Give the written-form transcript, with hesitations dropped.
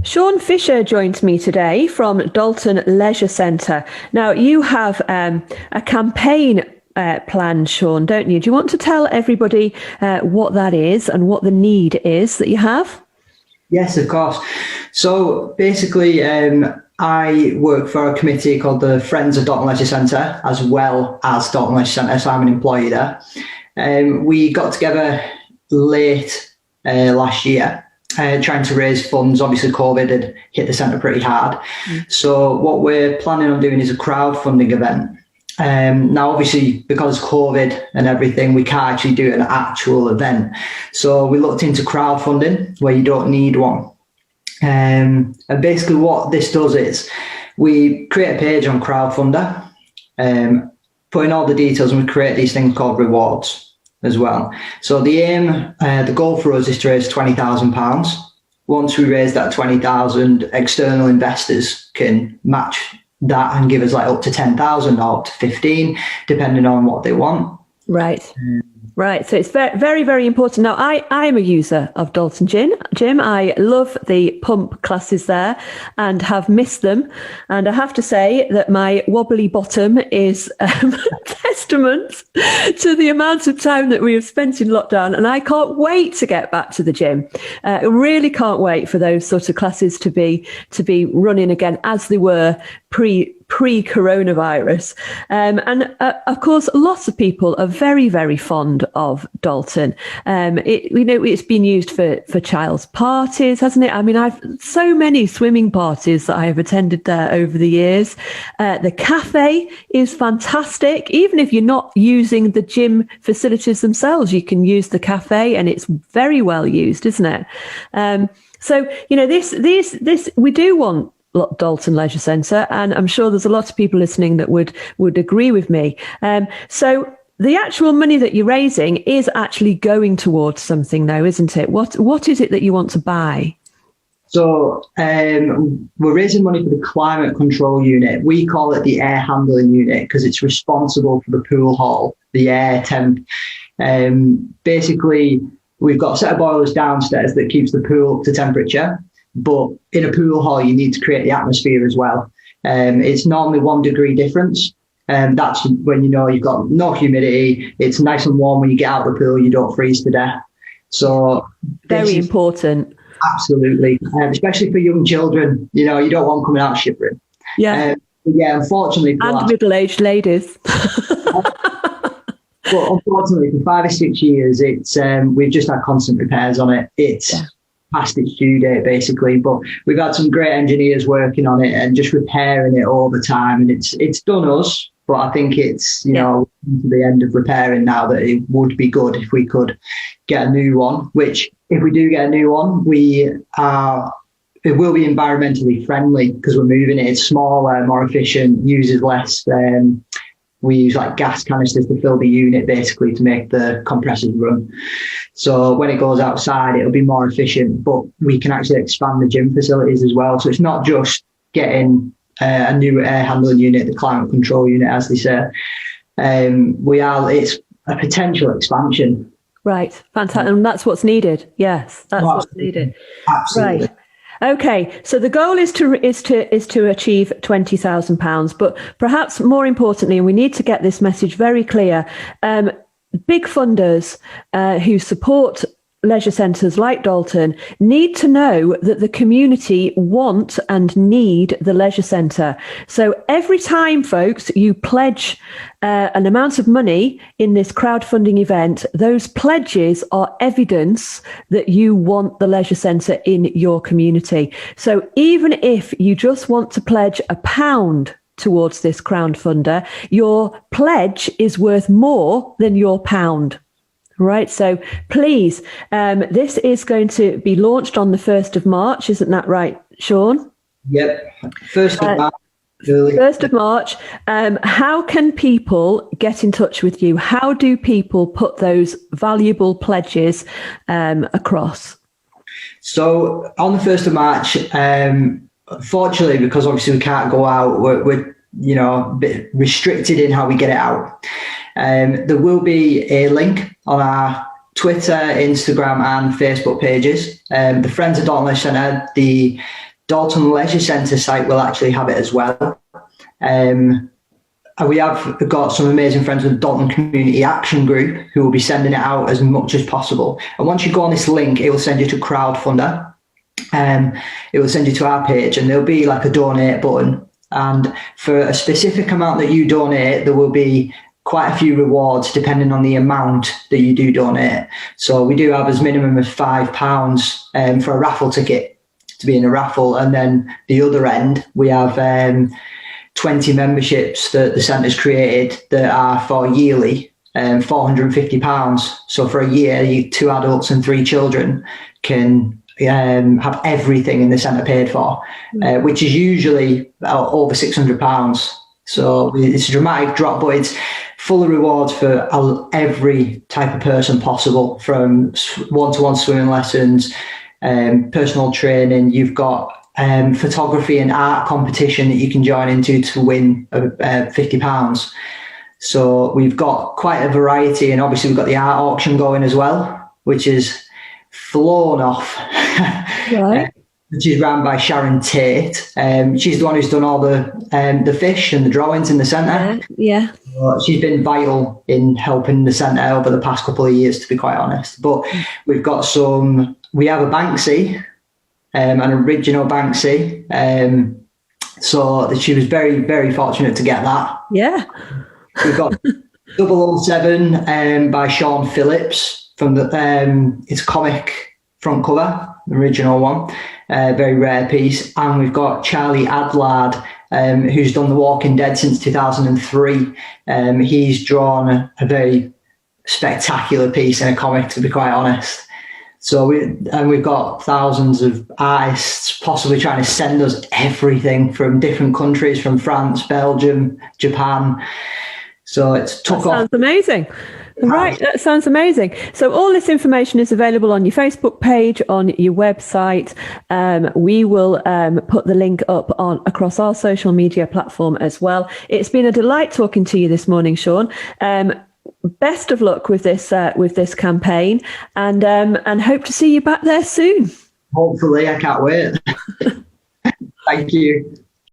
Shaun Fisher joins me today from Dalton Leisure Centre. Now, you have a campaign planned, Shaun, don't you? Do you want to tell everybody what that is and what the need is that you have? Yes, of course. So basically, I work for a committee called the Friends of Dalton Leisure Centre, as well as Dalton Leisure Centre, so I'm an employee there. We got together late last year, trying to raise funds. Obviously, COVID had hit the centre pretty hard. So what we're planning on doing is a crowdfunding event. Now, obviously, because COVID and everything, we can't actually do an actual event. So we looked into crowdfunding, where you don't need one. And basically what this does is we create a page on Crowdfunder, put in all the details, and we create these things called rewards as well. So the aim, the goal for us is to raise £20,000. Once we raise that 20,000, external investors can match that and give us like up to 10,000 or up to 15, depending on what they want. Right. Right. So it's very, very, very important. Now, I am a user of Dalton Gym. I love the pump classes there and have missed them. And I have to say that my wobbly bottom is a testament to the amount of time that we have spent in lockdown. And I can't wait to get back to the gym. I really can't wait for those sort of classes to be running again as they were pre-coronavirus. And of course, lots of people are very, very fond of Dalton. It's been used for child's parties, hasn't it? I mean, I've so many swimming parties that I have attended there over the years. The cafe is fantastic. Even if you're not using the gym facilities themselves, you can use the cafe, and it's very well used, isn't it? So, this we do want Dalton Leisure Centre, and I'm sure there's a lot of people listening that would agree with me. So the actual money that you're raising is actually going towards something, though, isn't it? What is it that you want to buy? So we're raising money for the climate control unit. We call it the air handling unit because it's responsible for the pool hall, the air temp. Basically, we've got a set of boilers downstairs that keeps the pool up to temperature. But in a pool hall, you need to create the atmosphere as well. It's normally 1 degree difference. And that's when you've got no humidity. It's nice and warm when you get out of the pool. You don't freeze to death. So very important. Absolutely. Especially for young children. You don't want them coming out shivering. Yeah. Unfortunately. And middle-aged ladies. But unfortunately, for 5 or 6 years, we've just had constant repairs on it. It's past its due date, basically. But we've had some great engineers working on it and just repairing it all the time. And it's done us, but I think it's, to the end of repairing now, that it would be good if we could get a new one, which if we do get a new one, it will be environmentally friendly because we're moving it. It's smaller, more efficient, uses less. We use like gas canisters to fill the unit, basically, to make the compressors run. So when it goes outside, it'll be more efficient, but we can actually expand the gym facilities as well. So it's not just getting a new air handling unit, the climate control unit, as they say. It's a potential expansion. Right. Fantastic. And that's what's needed. Yes, that's what's needed. Absolutely. Right. Okay, so the goal is to achieve £20,000, but perhaps more importantly, and we need to get this message very clear, big funders who support leisure centres like Dalton need to know that the community want and need the leisure centre. So every time, folks, you pledge an amount of money in this crowdfunding event, those pledges are evidence that you want the leisure centre in your community. So even if you just want to pledge £1 towards this crowdfunder, your pledge is worth more than your £1. Right. So please, this is going to be launched on the 1st of March. Isn't that right, Shaun? Yep. 1st of March. 1st of March. How can people get in touch with you? How do people put those valuable pledges across? So on the 1st of March, unfortunately, because obviously we can't go out, we're a bit restricted in how we get it out. There will be a link on our Twitter, Instagram and Facebook pages. The Friends of Dalton Leisure Centre, the Dalton Leisure Centre site will actually have it as well. And we have got some amazing friends with Dalton Community Action Group who will be sending it out as much as possible. And once you go on this link, it will send you to Crowdfunder. It will send you to our page, and there'll be like a donate button. And for a specific amount that you donate, there will be quite a few rewards depending on the amount that you do donate. So we do have as minimum as £5 for a raffle ticket to be in a raffle. And then the other end, we have 20 memberships that the centre's created that are for yearly, £450. So for a year, 2 adults and 3 children can have everything in the centre paid for, which is usually over £600. So it's a dramatic drop, but it's full of rewards for every type of person possible, from one-to-one swimming lessons, personal training. You've got photography and art competition that you can join into to win £50. So we've got quite a variety, and obviously we've got the art auction going as well, which is flown off. Right. Which is run by Sharon Tate. She's the one who's done all the fish and the drawings in the centre. Yeah. She's been vital in helping the centre over the past couple of years, to be quite honest. But we have a Banksy, an original Banksy. So she was very, very fortunate to get that. Yeah. We've got 007 by Shaun Phillips from it's comic front cover, the original one. Very rare piece. And we've got Charlie Adlard, who's done The Walking Dead since 2003. He's drawn a very spectacular piece in a comic, to be quite honest. So we've got thousands of artists possibly trying to send us everything from different countries, from France, Belgium, Japan. So it's took off. Sounds amazing. Right, that sounds amazing. So all this information is available on your Facebook page, on your website. We will put the link up across our social media platform as well. It's been a delight talking to you this morning, Shaun. Best of luck with this campaign, and hope to see you back there soon. Hopefully, I can't wait. Thank you.